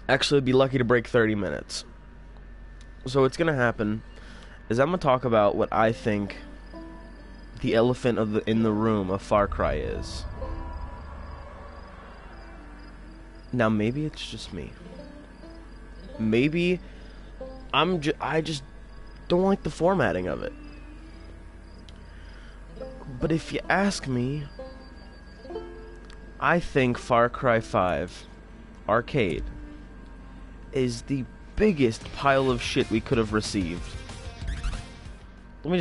Actually, be lucky to break 30 minutes. So what's gonna happen is I'm gonna talk about what I think the elephant in the room of Far Cry is. Now maybe it's just me. Maybe I just don't like the formatting of it. But if you ask me, I think Far Cry 5 Arcade is the biggest pile of shit we could have received. Let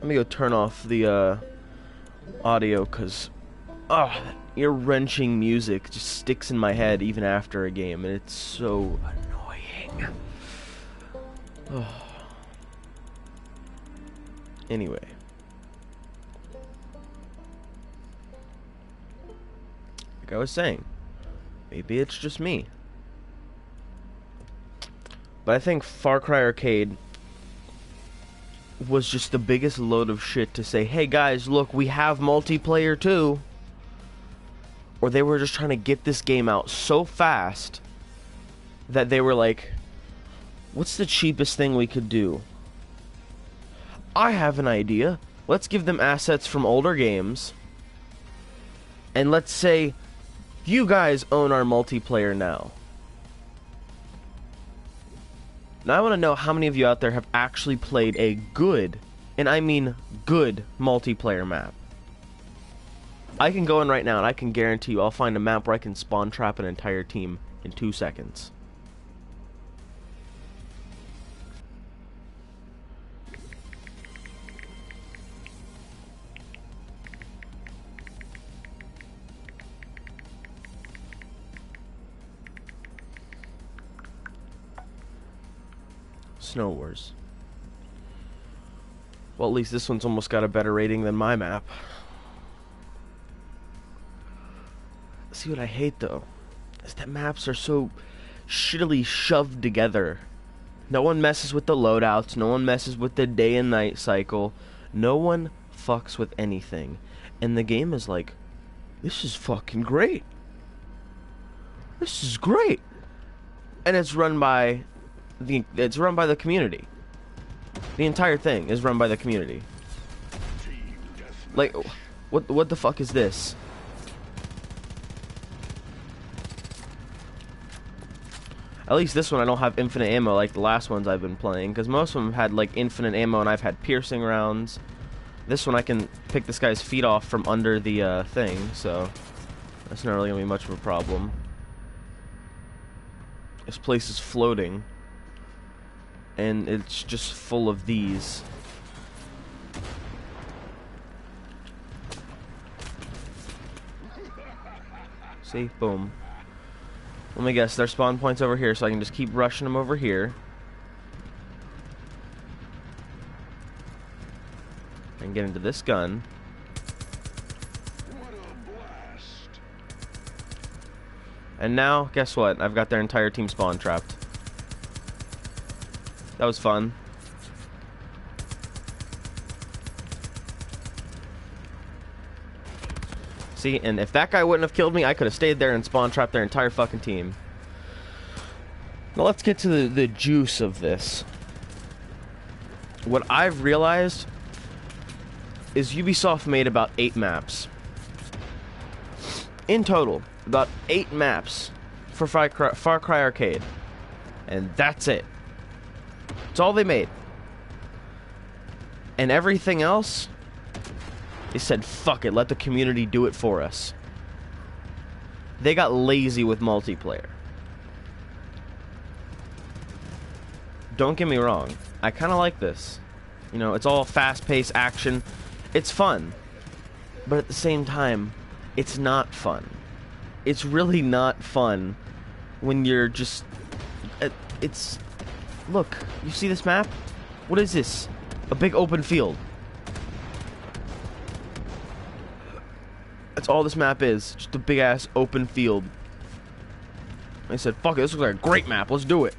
me go turn off the audio, cause that ear-wrenching music just sticks in my head even after a game, and it's so annoying. Anyway. Like I was saying, maybe it's just me. But I think Far Cry Arcade was just the biggest load of shit to say, hey guys, look, we have multiplayer too. Or they were just trying to get this game out so fast that they were like, what's the cheapest thing we could do? I have an idea. Let's give them assets from older games. And let's say, you guys own our multiplayer now. Now I want to know how many of you out there have actually played a good, and I mean good, multiplayer map. I can go in right now and I can guarantee you I'll find a map where I can spawn trap an entire team in 2 seconds. Snow Wars. Well, at least this one's almost got a better rating than my map. See, what I hate though is that maps are so shittily shoved together. No one messes with the loadouts, no one messes with the day and night cycle, no one fucks with anything. And the game is like, this is fucking great. This is great. And it's run by the community. The entire thing is run by the community. Like, what the fuck is this? At least this one I don't have infinite ammo like the last ones I've been playing, because most of them had like infinite ammo and I've had piercing rounds. This one I can pick this guy's feet off from under the thing, so that's not really gonna be much of a problem. This place is floating, and it's just full of these. See? Boom. Let me guess, their spawn point's over here, so I can just keep rushing them over here. And get into this gun. What a blast. And now, guess what? I've got their entire team spawn trapped. That was fun. See, and if that guy wouldn't have killed me, I could have stayed there and spawn trapped their entire fucking team. Now let's get to the juice of this. What I've realized is Ubisoft made about 8 maps. In total, about 8 maps for Far Cry Arcade. And that's it. That's all they made. And everything else, they said, fuck it, let the community do it for us. They got lazy with multiplayer. Don't get me wrong, I kind of like this. You know, it's all fast-paced action. It's fun. But at the same time, it's not fun. It's really not fun when you're just... It's... Look, you see this map? What is this? A big open field. That's all this map is. Just a big ass open field. I said, fuck it, this looks like a great map. Let's do it.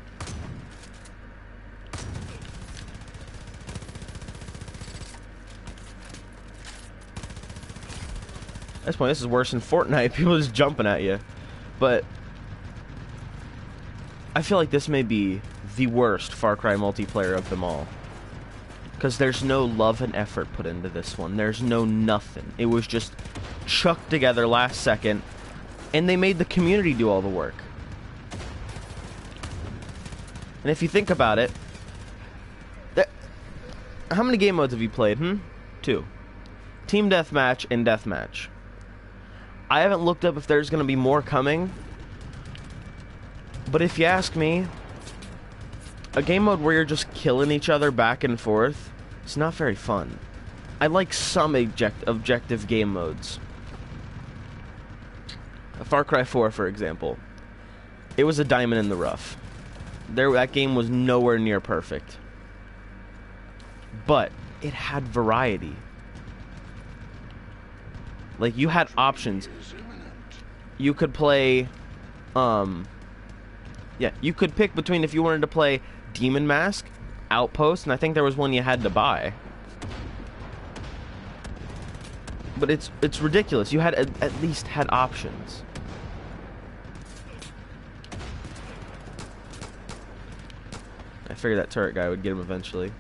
At this point, this is worse than Fortnite. People just jumping at you. But I feel like this may be the worst Far Cry multiplayer of them all. Because there's no love and effort put into this one. There's no nothing. It was just chucked together last second, and they made the community do all the work. And if you think about it, how many game modes have you played? 2. Team Deathmatch and Deathmatch. I haven't looked up if there's going to be more coming. But if you ask me, a game mode where you're just killing each other back and forth, it's not very fun. I like some objective game modes. Far Cry 4, for example. It was a diamond in the rough. That game was nowhere near perfect. But it had variety. Like, you had options. You could play, yeah, you could pick between if you wanted to play Demon Mask, Outpost, and I think there was one you had to buy. But it's ridiculous. You had at least had options. I figured that turret guy would get him eventually.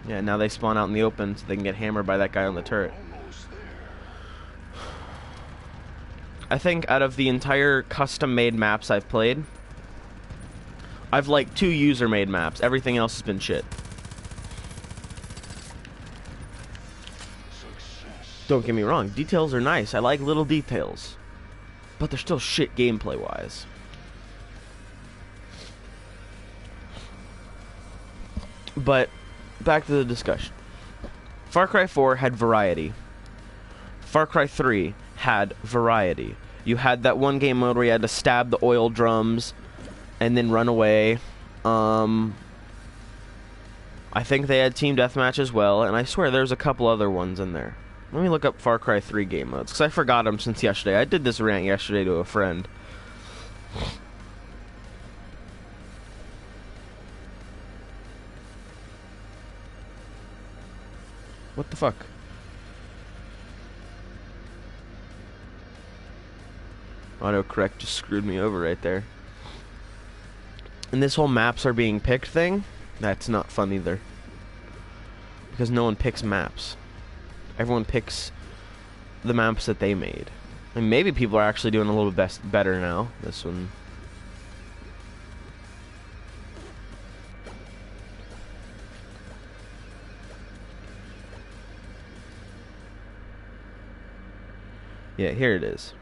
Yeah, now they spawn out in the open so they can get hammered by that guy on the turret. I think out of the entire custom-made maps I've played, I've liked 2 user-made maps. Everything else has been shit. Don't get me wrong, details are nice. I like little details. But they're still shit gameplay-wise. But back to the discussion. Far Cry 4 had variety. Far Cry 3 had variety. You had that one game mode where you had to stab the oil drums and then run away. I think they had Team Deathmatch as well, and I swear there's a couple other ones in there. Let me look up Far Cry 3 game modes, because I forgot them since yesterday. I did this rant yesterday to a friend. What the fuck? Autocorrect just screwed me over right there. And this whole maps are being picked thing, that's not fun either. Because no one picks maps. Everyone picks the maps that they made. And maybe people are actually doing a little better now. This one. Yeah, here it is.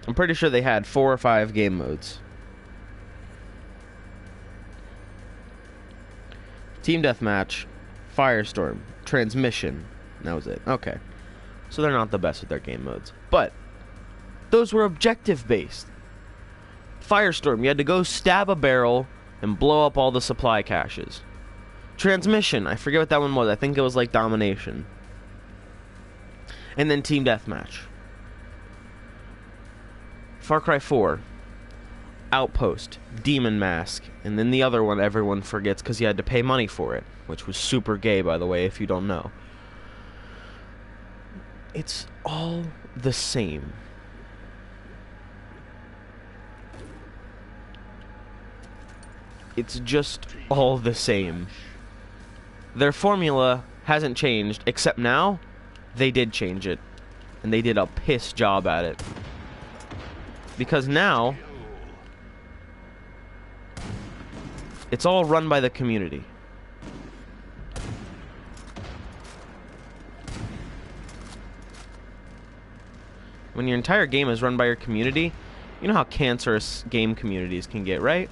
I'm pretty sure they had 4 or 5 game modes. Team Deathmatch, Firestorm, Transmission. That was it. Okay. So they're not the best with their game modes. But those were objective based. Firestorm, you had to go stab a barrel and blow up all the supply caches. Transmission, I forget what that one was. I think it was like Domination. And then Team Deathmatch. Far Cry 4, Outpost, Demon Mask, and then the other one everyone forgets because you had to pay money for it, which was super gay, by the way, if you don't know. It's all the same. It's just all the same. Their formula hasn't changed, except now, they did change it. And they did a piss job at it. Because now, it's all run by the community. When your entire game is run by your community, you know how cancerous game communities can get, right?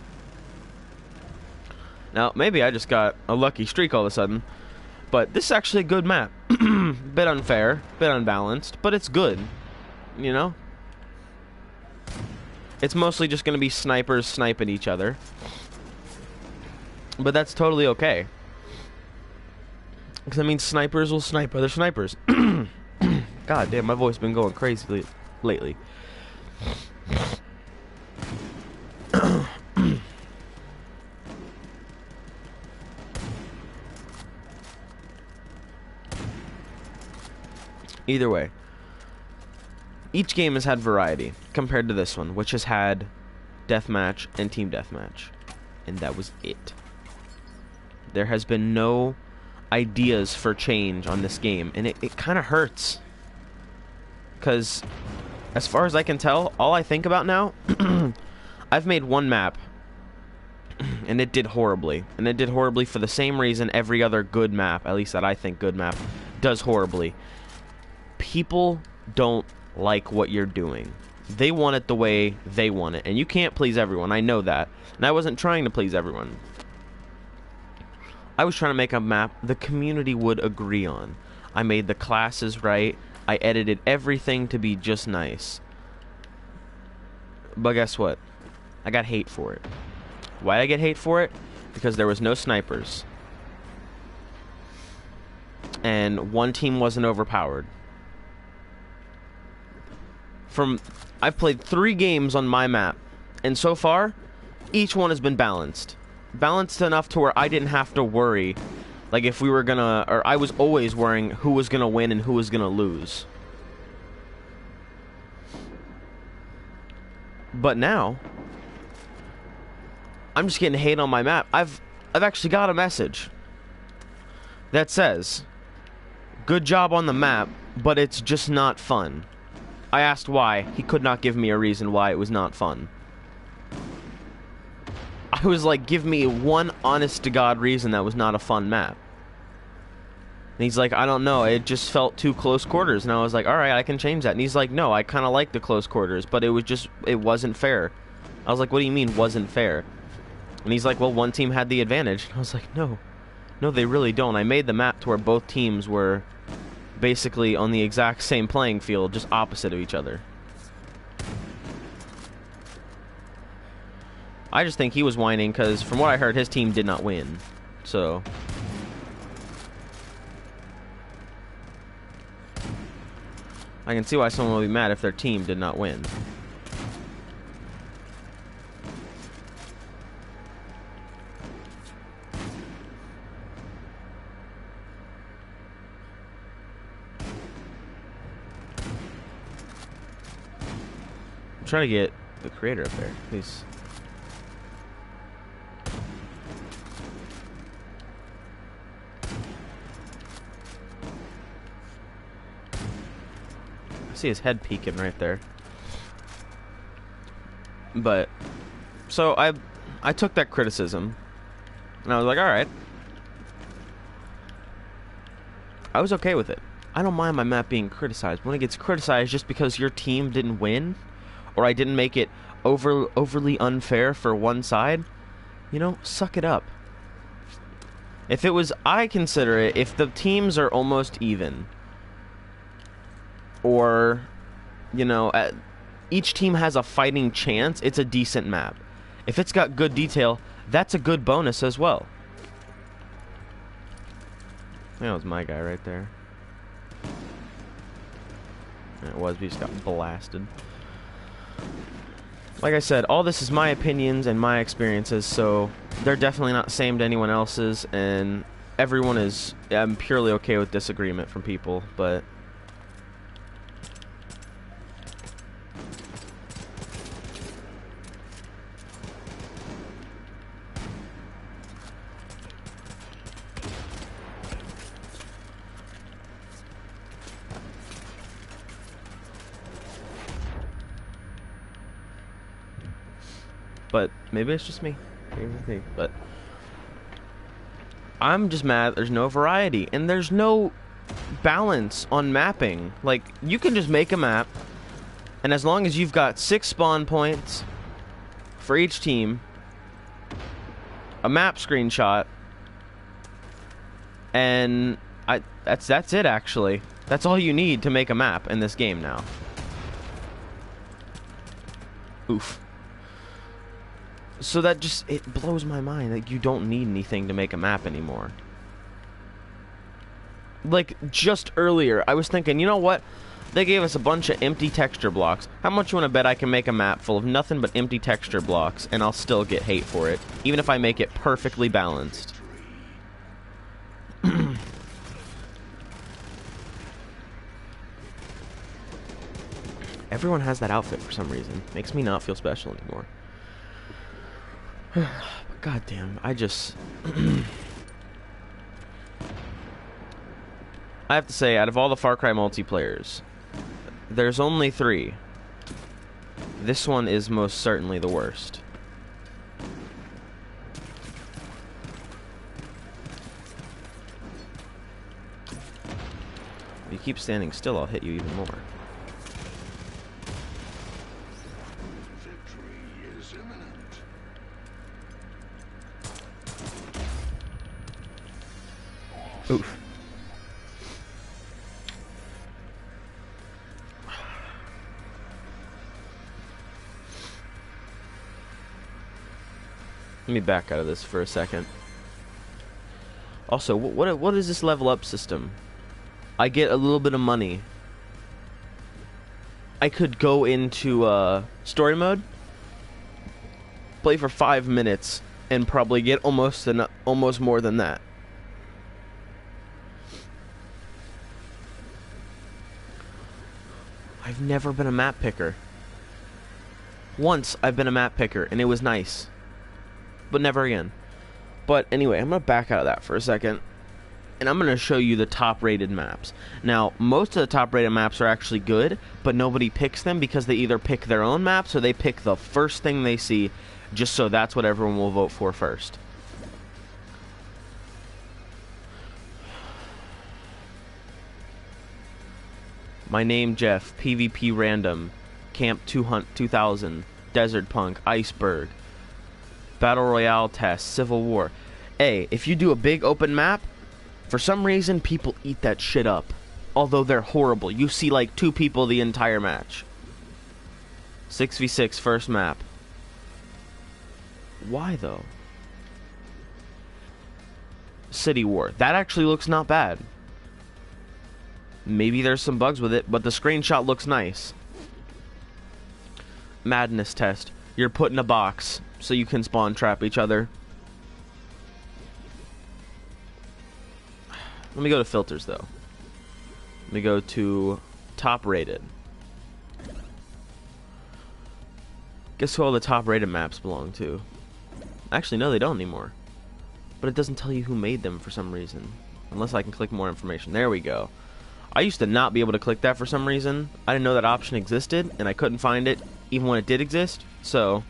Now, maybe I just got a lucky streak all of a sudden, but this is actually a good map. Bit unfair, bit unbalanced, but it's good, you know? It's mostly just going to be snipers sniping each other. But that's totally okay. Because that means snipers will snipe other snipers. God damn, my voice has been going crazy lately. each game has had variety compared to this one, which has had deathmatch and team deathmatch, and that was it. There has been no ideas for change on this game, and it kind of hurts, because as far as I can tell, all I think about now, I've made one map, and it did horribly, and it did horribly for the same reason every other good map, at least that I think good map, does horribly. People don't like what you're doing. They want it the way they want it, and you can't please everyone. I know that, and I wasn't trying to please everyone. I was trying to make a map the community would agree on. I made the classes right. I edited everything to be just nice. But guess what? I got hate for it. Why did I get hate for it? Because there was no snipers. And one team wasn't overpowered. I've played 3 games on my map, and so far, each one has been balanced. Balanced enough to where I didn't have to worry, like if we were gonna, or I was always worrying who was gonna win and who was gonna lose. But now, I'm just getting hate on my map. I've actually got a message that says, "Good job on the map, but it's just not fun." I asked why. He could not give me a reason why it was not fun. I was like, give me one honest-to-God reason that was not a fun map. And he's like, I don't know, it just felt too close quarters. And I was like, alright, I can change that. And he's like, no, I kind of like the close quarters, but it wasn't fair. I was like, what do you mean, wasn't fair? And he's like, well, one team had the advantage. And I was like, no, they really don't. I made the map to where both teams were basically on the exact same playing field, just opposite of each other. I just think he was whining because from what I heard, his team did not win. So I can see why someone would be mad if their team did not win. I'm trying to get the creator up there, please. I see his head peeking right there. But so I took that criticism and I was like, alright. I was okay with it. I don't mind my map being criticized. When it gets criticized just because your team didn't win, or I didn't make it overly unfair for one side, you know, suck it up. If it was, I consider it, if the teams are almost even, or, you know, each team has a fighting chance, it's a decent map. If it's got good detail, that's a good bonus as well. That was my guy right there. It was, we just got blasted. Like I said, all this is my opinions and my experiences, so they're definitely not the same to anyone else's, and everyone is, I'm purely okay with disagreement from people, but maybe it's just me. Maybe it's me. But I'm just mad there's no variety and there's no balance on mapping. Like, you can just make a map, and as long as you've got 6 spawn points for each team, a map screenshot, and that's it actually. That's all you need to make a map in this game now. Oof. So that just, it blows my mind that you don't need anything to make a map anymore. Like, just earlier, I was thinking, you know what? They gave us a bunch of empty texture blocks. How much you want to bet I can make a map full of nothing but empty texture blocks, and I'll still get hate for it, even if I make it perfectly balanced? Everyone has that outfit for some reason. Makes me not feel special anymore. God damn, I just... I have to say, out of all the Far Cry multiplayers, there's only 3. This one is most certainly the worst. If you keep standing still, I'll hit you even more. Victory is imminent. Oof. Let me back out of this for a second. Also, what is this level up system? I get a little bit of money. I could go into story mode, play for 5 minutes, and probably get almost more than that. I've never been a map picker. Once I've been a map picker, and it was nice. But never again. But anyway, I'm going to back out of that for a second. And I'm going to show you the top rated maps. Now, most of the top rated maps are actually good, but nobody picks them because they either pick their own maps or they pick the first thing they see, just so that's what everyone will vote for first. My name, Jeff, PvP Random, Camp 2000, Desert Punk, Iceberg, Battle Royale Test, Civil War. Hey, if you do a big open map, for some reason people eat that shit up. Although they're horrible. You see like 2 people the entire match. 6v6 first map. Why though? City War. That actually looks not bad. Maybe there's some bugs with it, but the screenshot looks nice. Madness Test. You're put in a box so you can spawn trap each other. Let me go to filters though. Let me go to top rated. Guess who all the top rated maps belong to? Actually, no, they don't anymore. But it doesn't tell you who made them for some reason. Unless I can click more information. There we go. I used to not be able to click that for some reason. I didn't know that option existed, and I couldn't find it even when it did exist. So,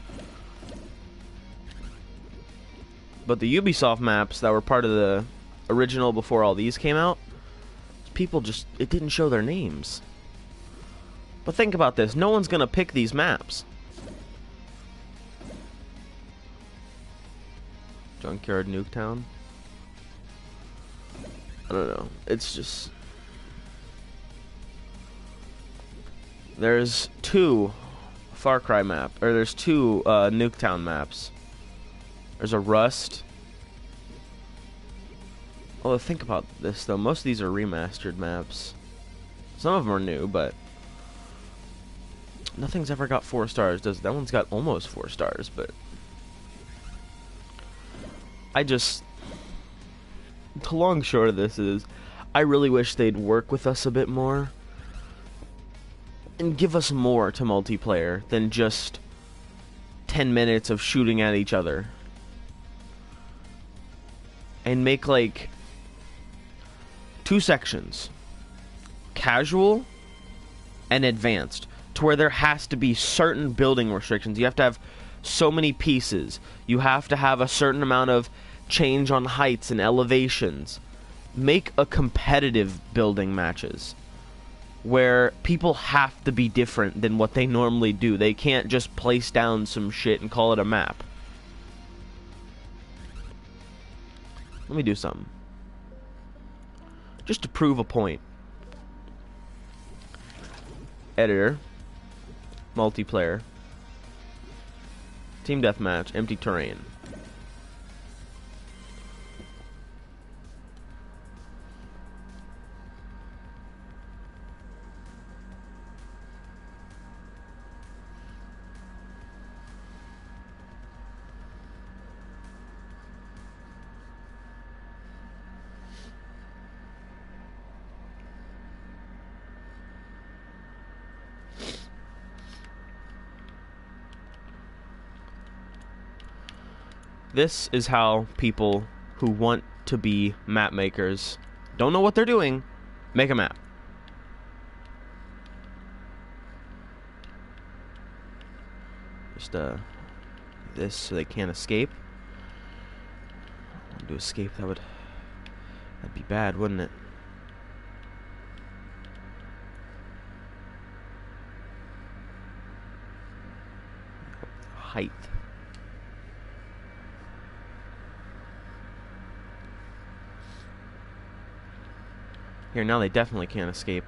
but the Ubisoft maps that were part of the original before all these came out, people just, it didn't show their names. But think about this, no one's gonna pick these maps. Junkyard Nuketown? I don't know, it's just... There's 2 Far Cry map, or there's 2 Nuketown maps. There's a Rust. Although, think about this, though. Most of these are remastered maps. Some of them are new, but... Nothing's ever got 4 stars, does it? That one's got almost 4 stars, but... I just... The long short of this is... I really wish they'd work with us a bit more. And give us more to multiplayer than just 10 minutes of shooting at each other. And make, like... 2 sections. Casual and advanced. To where there has to be certain building restrictions. You have to have so many pieces. You have to have a certain amount of change on heights and elevations. Make a competitive building matches. Where people have to be different than what they normally do. They can't just place down some shit and call it a map. Let me do something. Just to prove a point. Editor. Multiplayer. Team deathmatch. Empty terrain. This is how people who want to be map makers, don't know what they're doing, make a map. Just this so they can't escape. To escape, that'd be bad, wouldn't it? Height. Here, now they definitely can't escape.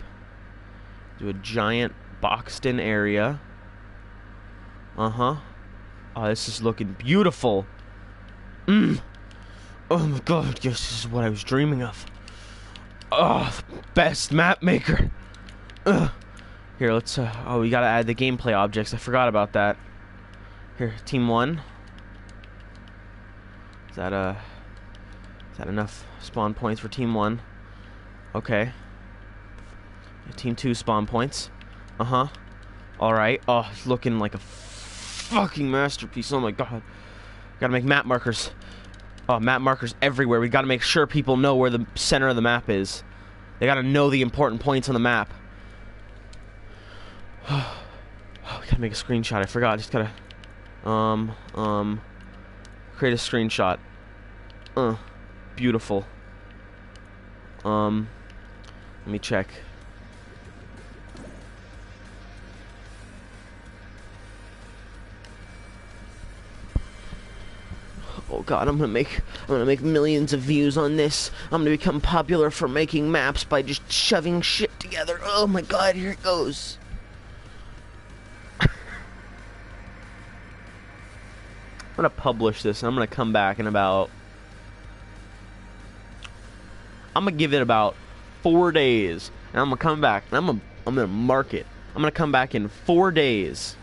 Do a giant boxed-in area. Uh-huh. Oh, this is looking beautiful. Oh my god, yes, this is what I was dreaming of. Oh, best map maker. Here, let's, oh, we gotta add the gameplay objects. I forgot about that. Here, team 1. Is that enough spawn points for team 1? Okay. Team 2 spawn points. Uh-huh. Alright. Oh, it's looking like a fucking masterpiece. Oh my god. Gotta make map markers. Oh, map markers everywhere. We gotta make sure people know where the center of the map is. They gotta know the important points on the map. Oh, we gotta make a screenshot. I forgot. Just gotta create a screenshot. Beautiful. Let me check. Oh god, I'm gonna make millions of views on this. I'm gonna become popular for making maps by just shoving shit together. Oh my god, here it goes. I'm gonna publish this and I'm gonna come back in about, I'm gonna give it about 4 days and I'm gonna come back and I'm gonna mark it. I'm gonna come back in 4 days.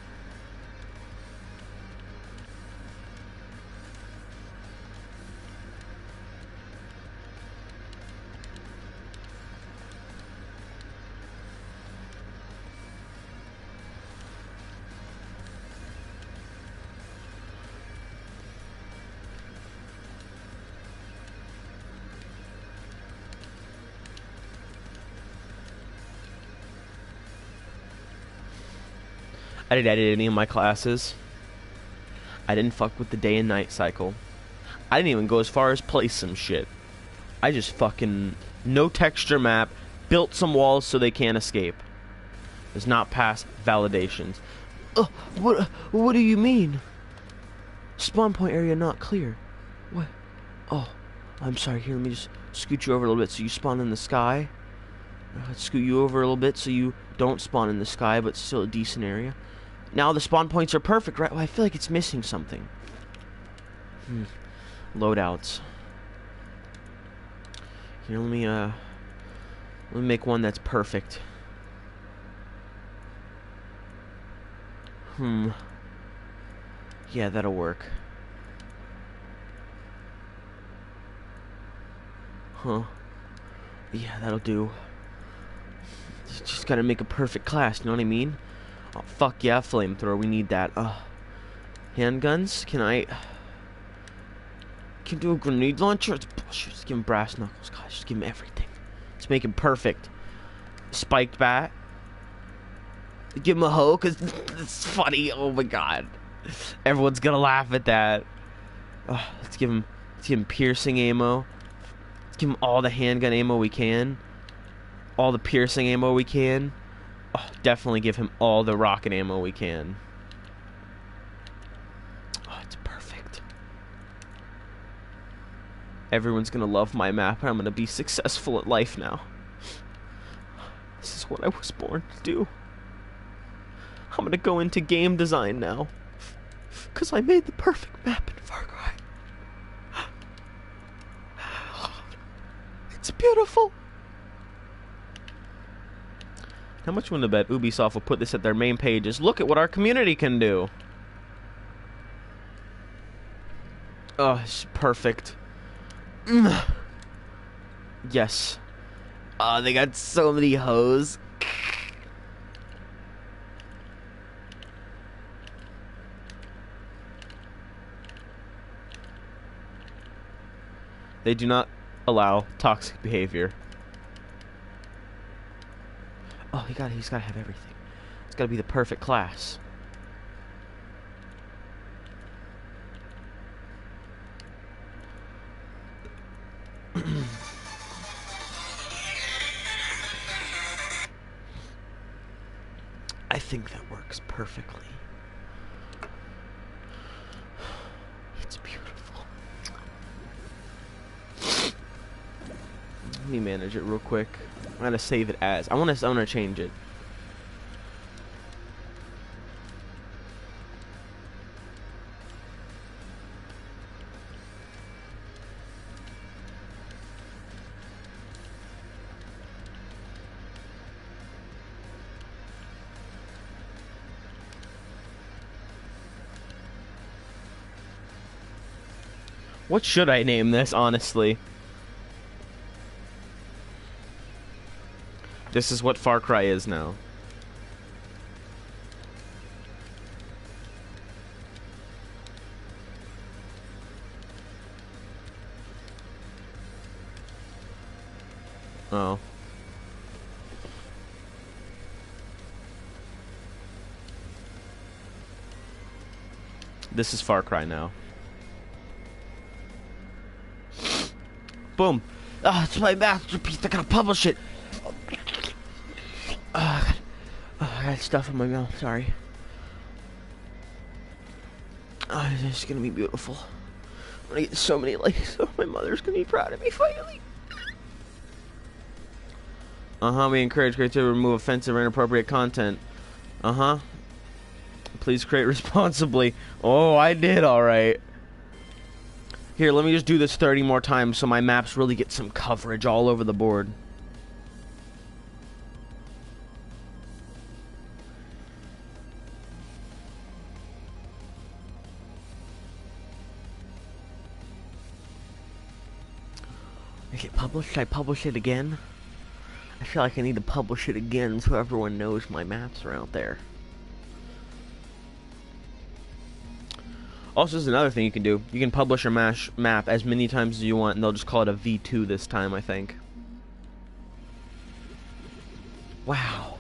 I didn't edit any of my classes. I didn't fuck with the day and night cycle. I didn't even go as far as place some shit. I just fucking no texture map, built some walls so they can't escape. Does not pass validations. What do you mean? Spawn point area not clear. What? Oh, I'm sorry. Here, let me just scoot you over a little bit so you spawn in the sky. Let's scoot you over a little bit so you don't spawn in the sky, but still a decent area. Now the spawn points are perfect, right? Well, I feel like it's missing something. Loadouts. Here, let me make one that's perfect. Yeah, that'll work. Huh. Yeah, that'll do. Just gotta make a perfect class, you know what I mean? Oh, fuck yeah, flamethrower, we need that. Handguns? Can do a grenade launcher? It's bullshit. Just give him brass knuckles. God, just give him everything. Just make him perfect. Spiked bat. Give him a hoe, because it's funny. Oh my god. Everyone's gonna laugh at that. Let's give him piercing ammo. Let's give him all the handgun ammo we can. All the piercing ammo we can. Oh, definitely give him all the rocket ammo we can. Oh, it's perfect. Everyone's gonna love my map and I'm gonna be successful at life now. This is what I was born to do. I'm gonna go into game design now. Because I made the perfect map in Far Cry. It's beautiful. How much would I bet Ubisoft will put this at their main pages? Look at what our community can do. Oh, it's perfect. Yes. They got so many hoes. They do not allow toxic behavior. Oh, he's got to have everything. It's got to be the perfect class. I think that works perfectly. It's beautiful. Let me manage it real quick. I'm gonna save it as. I wanna change it. What should I name this, honestly? This is what Far Cry is now. Oh. This is Far Cry now. Boom. Ah, it's my masterpiece. I gotta publish it. I got stuff in my mouth. Sorry. This is gonna be beautiful. I'm gonna get so many likes. Oh, my mother's gonna be proud of me finally. We encourage creators to remove offensive or inappropriate content. Please create responsibly. Oh, I did alright. Here, let me just do this 30 more times so my maps really get some coverage all over the board. Is it published? Should I publish it again? I feel like I need to publish it again so everyone knows my maps are out there. Also, there's another thing you can do. You can publish your map as many times as you want, and they'll just call it a V2 this time, I think. Wow.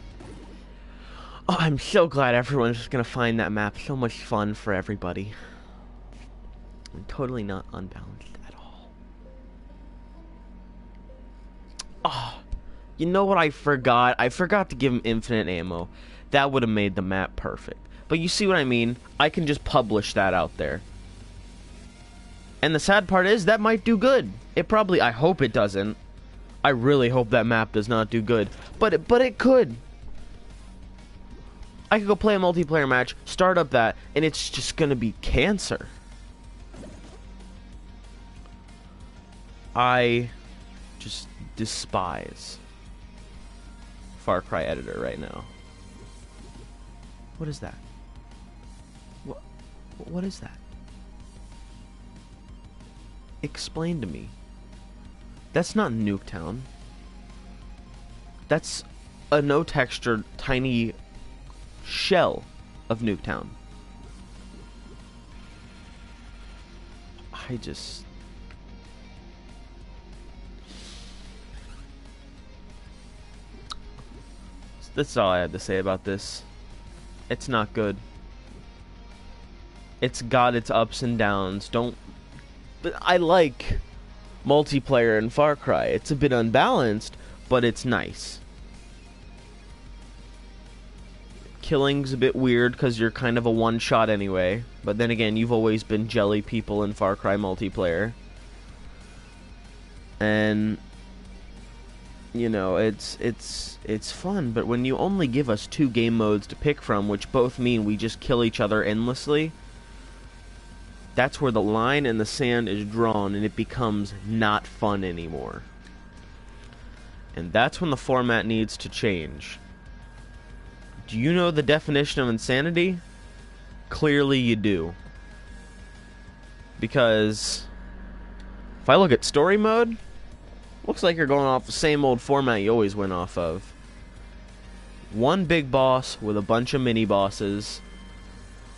Oh, I'm so glad everyone's just gonna find that map so much fun for everybody. I'm totally not unbalanced at all. Oh, you know what I forgot? I forgot to give him infinite ammo. That would have made the map perfect. But you see what I mean? I can just publish that out there. And the sad part is, that might do good. It probably, I hope it doesn't. I really hope that map does not do good. But it could. I could go play a multiplayer match, start up that, and it's just gonna be cancer. I just despise Far Cry Editor right now. What is that? What is that? Explain to me. That's not Nuketown. That's a no-textured, tiny shell of Nuketown. That's all I had to say about this. It's not good. It's got its ups and downs. But I like multiplayer in Far Cry. It's a bit unbalanced, but it's nice. Killing's a bit weird because you're kind of a one-shot anyway. But then again, you've always been jelly people in Far Cry multiplayer. And you know, it's fun, but when you only give us 2 game modes to pick from, which both mean we just kill each other endlessly, that's where the line in the sand is drawn and it becomes not fun anymore. And that's when the format needs to change. Do you know the definition of insanity? Clearly you do. Because if I look at story mode, looks like you're going off the same old format you always went off of. One big boss with a bunch of mini bosses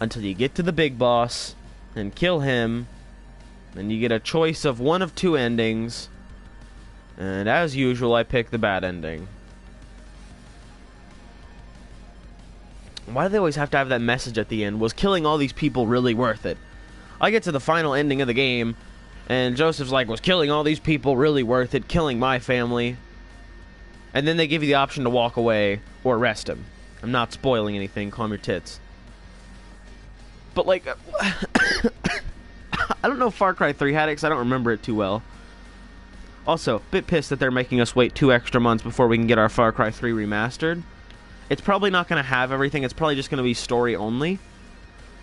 until you get to the big boss and kill him, And you get a choice of one of two endings. And as usual, I pick the bad ending. Why do they always have to have that message at the end? Was killing all these people really worth it? I get to the final ending of the game, and Joseph's like, was killing all these people really worth it? Killing my family? And then they give you the option to walk away or arrest him. I'm not spoiling anything, calm your tits. But like, I don't know if Far Cry 3 had it, because I don't remember it too well. Also, bit pissed that they're making us wait 2 extra months before we can get our Far Cry 3 remastered. It's probably not going to have everything, it's probably just going to be story only.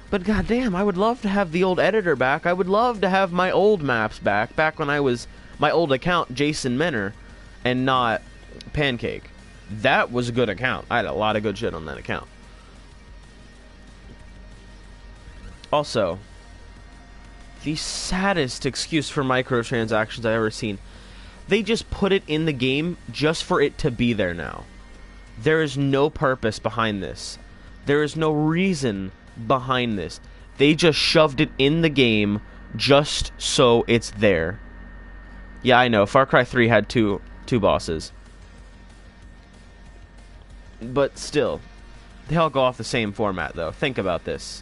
But goddamn, I would love to have the old editor back. I would love to have my old maps back when I was my old account, Jason Menor, and not Pancake. That was a good account. I had a lot of good shit on that account. Also, the saddest excuse for microtransactions I've ever seen. They just put it in the game just for it to be there now. There is no purpose behind this. There is no reason behind this. They just shoved it in the game just so it's there. Yeah, I know. Far Cry 3 had two bosses. But still, they all go off the same format, though. Think about this.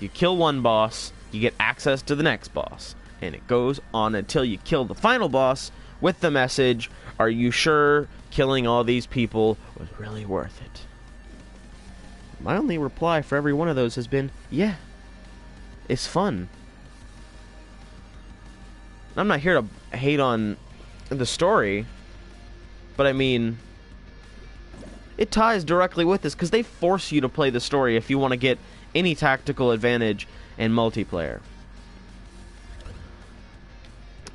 You kill one boss, you get access to the next boss. And it goes on until you kill the final boss with the message, are you sure killing all these people was really worth it? My only reply for every one of those has been, yeah, it's fun. I'm not here to hate on the story, but I mean, it ties directly with this, because they force you to play the story if you want to get any tactical advantage in multiplayer.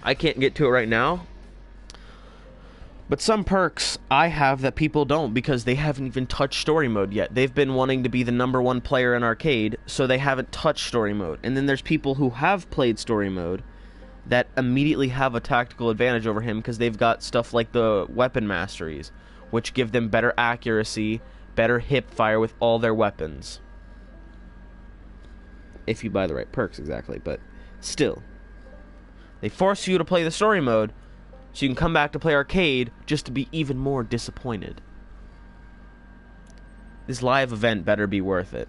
I can't get to it right now, but some perks I have that people don't, because they haven't even touched story mode yet. They've been wanting to be the #1 player in arcade, so they haven't touched story mode. And then there's people who have played story mode that immediately have a tactical advantage over him, because they've got stuff like the weapon masteries, which give them better accuracy, better hip fire with all their weapons. If you buy the right perks, exactly, but still. They force you to play the story mode, so you can come back to play arcade just to be even more disappointed. This live event better be worth it.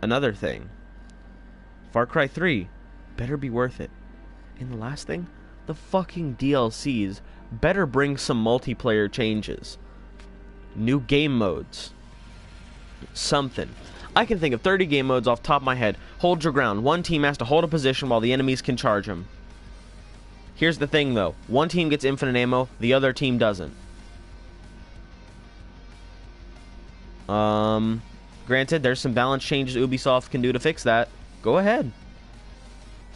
Another thing. Far Cry 3 better be worth it. And the last thing, the fucking DLCs better bring some multiplayer changes. New game modes. Something. I can think of 30 game modes off the top of my head. Hold your ground. One team has to hold a position while the enemies can charge them. Here's the thing, though. One team gets infinite ammo, the other team doesn't. Granted, there's some balance changes Ubisoft can do to fix that. Go ahead.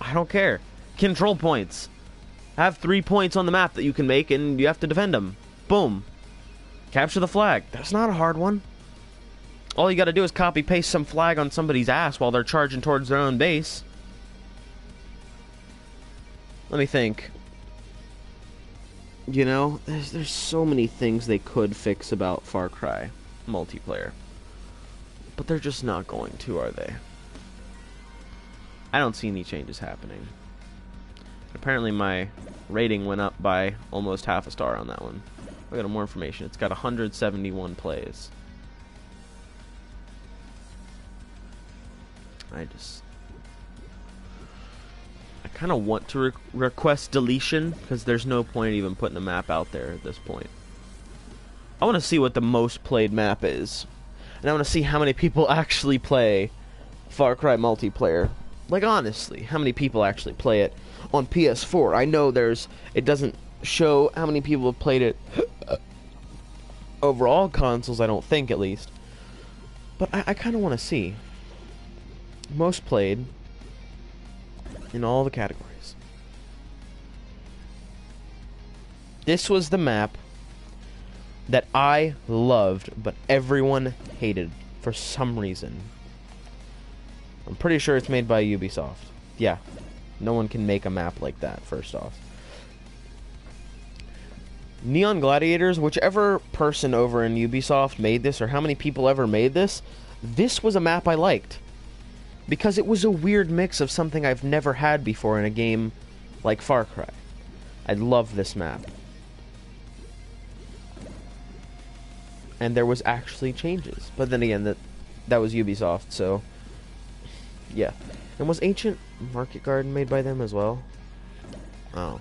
I don't care. Control points. Have 3 points on the map that you can make, and you have to defend them. Boom. Capture the flag. That's not a hard one. All you gotta do is copy-paste some flag on somebody's ass while they're charging towards their own base. Let me think. You know, there's so many things they could fix about Far Cry multiplayer. But they're just not going to, are they? I don't see any changes happening. Apparently my rating went up by almost half a star on that one. I got more information. It's got 171 plays. I kind of want to request deletion, because there's no point even putting the map out there at this point. I want to see what the most played map is. And I want to see how many people actually play Far Cry multiplayer. Like, honestly, how many people actually play it on PS4? I know it doesn't show how many people have played it over all consoles, I don't think, at least. But I kind of want to see. Most played in all the categories. This was the map that I loved, but everyone hated for some reason. I'm pretty sure it's made by Ubisoft. Yeah, no one can make a map like that, first off. Neon Gladiators, whichever person over in Ubisoft made this, or how many people ever made this, this was a map I liked. because it was a weird mix of something I've never had before in a game like Far Cry. I love this map. And there was actually changes. But then again, that was Ubisoft, so yeah. And was Ancient Market Garden made by them as well? Oh.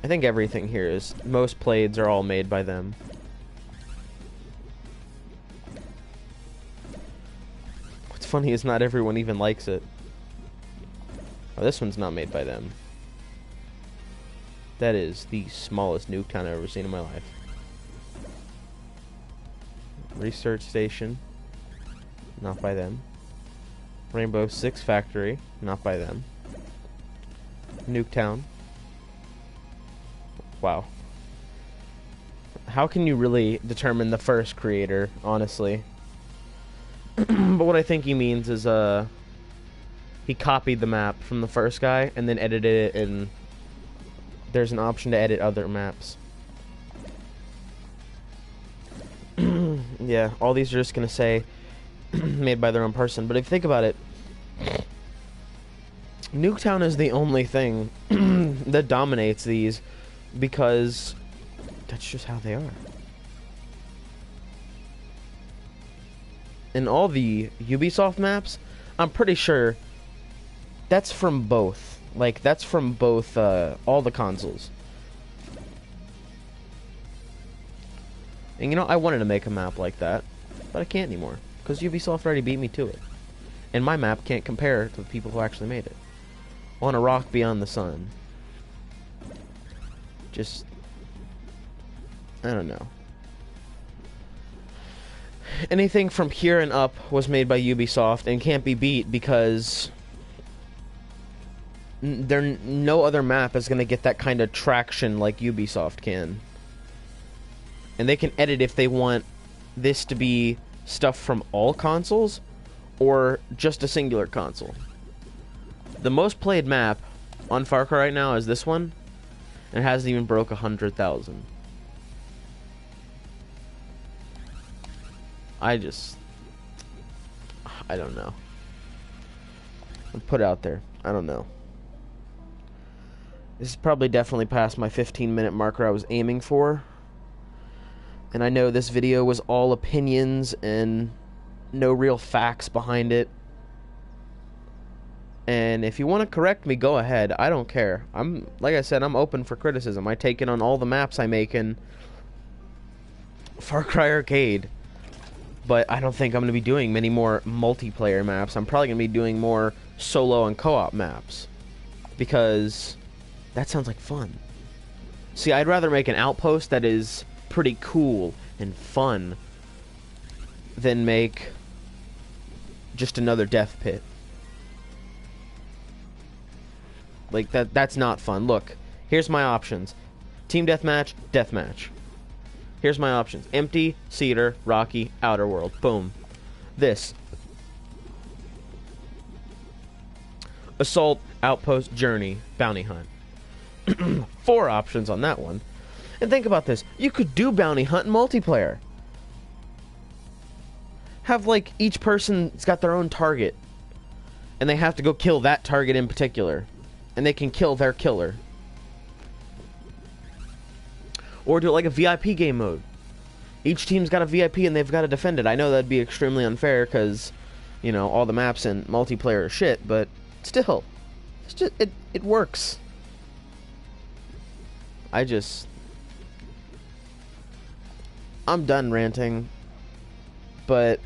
I think everything here is... Most Plaids are all made by them. What's funny is not everyone even likes it. Oh, this one's not made by them. That is the smallest Nuketown I've ever seen in my life. Research Station. Not by them. Rainbow Six Factory. Not by them. Nuketown. Wow. How can you really determine the first creator, honestly? But what I think he means is, he copied the map from the first guy and then edited it, and there's an option to edit other maps. Yeah, all these are just gonna say made by their own person, but if you think about it, Nuketown is the only thing that dominates these because that's just how they are. In all the Ubisoft maps, I'm pretty sure that's from both. Like, that's from both, all the consoles. And you know, I wanted to make a map like that, but I can't anymore, because Ubisoft already beat me to it. And my map can't compare to the people who actually made it. On a rock beyond the sun. Just... I don't know. Anything from here and up was made by Ubisoft and can't be beat because... no other map is going to get that kind of traction like Ubisoft can. And they can edit if they want this to be stuff from all consoles or just a singular console. The most played map on Far Cry right now is this one, and it hasn't even broke 100,000. I don't know. I'll put it out there. I don't know. This is probably definitely past my 15-minute marker I was aiming for. And I know this video was all opinions and no real facts behind it. And if you want to correct me, go ahead. I don't care. Like I said, I'm open for criticism. I take it on all the maps I make in Far Cry Arcade. But I don't think I'm going to be doing many more multiplayer maps. I'm probably going to be doing more solo and co-op maps. Because that sounds like fun. See, I'd rather make an outpost that is pretty cool and fun than make just another death pit. Like, that's not fun. Look, here's my options. Team deathmatch, deathmatch. Here's my options. Empty, Cedar, Rocky, Outer World. Boom. This. Assault, Outpost, Journey, Bounty Hunt. 4 options on that one. And think about this. You could do Bounty Hunt in multiplayer. Have, like, each person's got their own target. And they have to go kill that target in particular. And they can kill their killer. Or do it like a VIP game mode. Each team's got a VIP and they've got to defend it. I know that'd be extremely unfair because, you know, all the maps in multiplayer are shit, but still, it's just, it works. I'm done ranting, but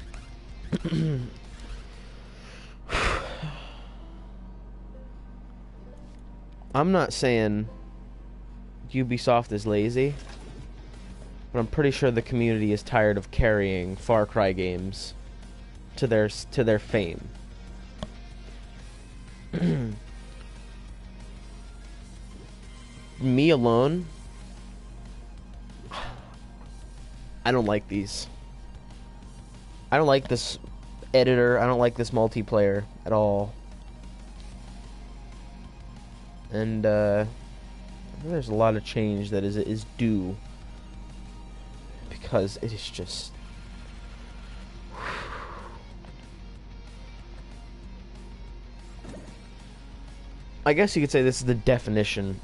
I'm not saying Ubisoft is lazy, but I'm pretty sure the community is tired of carrying Far Cry games to their fame. Me alone, I don't like these. I don't like this editor. I don't like this multiplayer at all. And there's a lot of change that is due because it is just I guess you could say this is the definition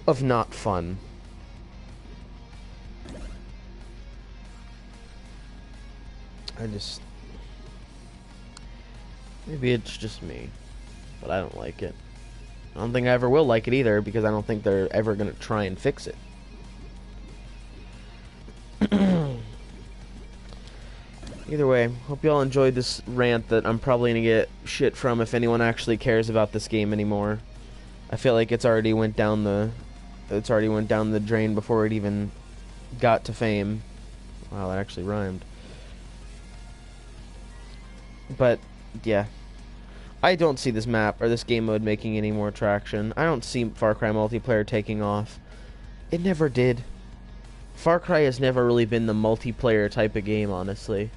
of not fun. Maybe it's just me, but I don't like it. I don't think I ever will like it either, because I don't think they're ever going to try and fix it. Either way, hope y'all enjoyed this rant that I'm probably going to get shit from if anyone actually cares about this game anymore. I feel like it's already went down the drain before it even got to fame. Wow, that actually rhymed. But yeah, I don't see this map or this game mode making any more traction. I don't see Far Cry multiplayer taking off. It never did. Far Cry has never really been the multiplayer type of game, honestly.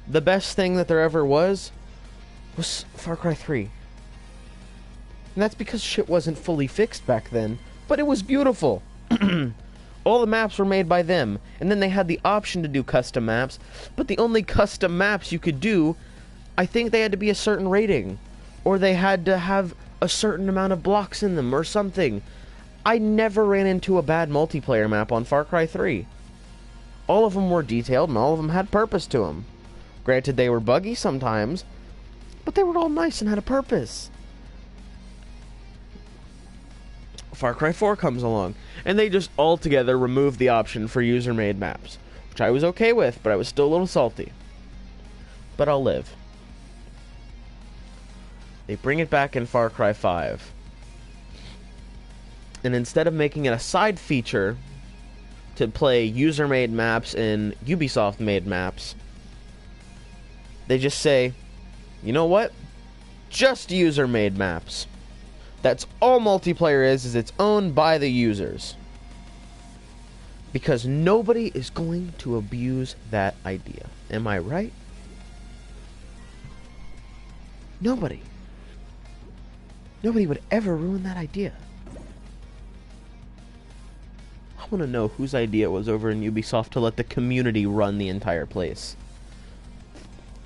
The best thing that there ever was Far Cry 3. And that's because shit wasn't fully fixed back then, but it was beautiful. All the maps were made by them, and then they had the option to do custom maps, but the only custom maps you could do, I think they had to be a certain rating, or they had to have a certain amount of blocks in them, or something. I never ran into a bad multiplayer map on Far Cry 3. All of them were detailed, and all of them had purpose to them. Granted, they were buggy sometimes, but they were all nice and had a purpose. Far Cry 4 comes along, and they just altogether removed the option for user-made maps, which I was okay with, but I was still a little salty. But I'll live. They bring it back in Far Cry 5. And instead of making it a side feature to play user-made maps and Ubisoft-made maps, they just say, you know what? Just user-made maps. That's all multiplayer is it's owned by the users. Because nobody is going to abuse that idea. Am I right? Nobody. Nobody would ever ruin that idea. I want to know whose idea it was over in Ubisoft to let the community run the entire place.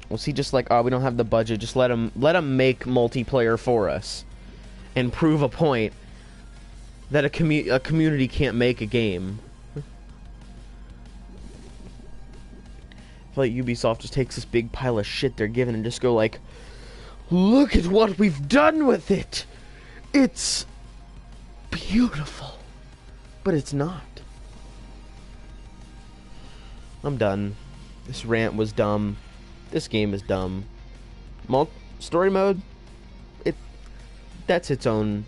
Was he just like, oh, we don't have the budget, just let him make multiplayer for us and prove a point that a community can't make a game? I feel like Ubisoft just takes this big pile of shit they're given and just go like, look at what we've done with it! It's beautiful. But it's not. I'm done. This rant was dumb. This game is dumb. Story mode? That's its own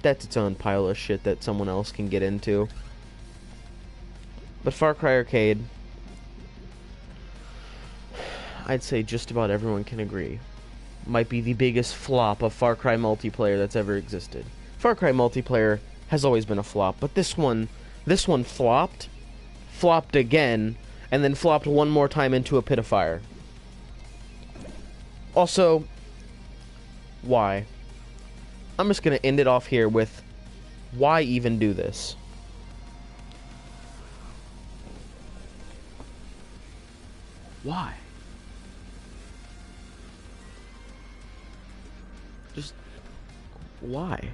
pile of shit that someone else can get into. But Far Cry Arcade, I'd say just about everyone can agree, might be the biggest flop of Far Cry multiplayer that's ever existed. Far Cry multiplayer has always been a flop, but this one flopped again, and then flopped one more time into a pit of fire. Also, why? I'm just gonna end it off here with, why even do this? Why? Just, why?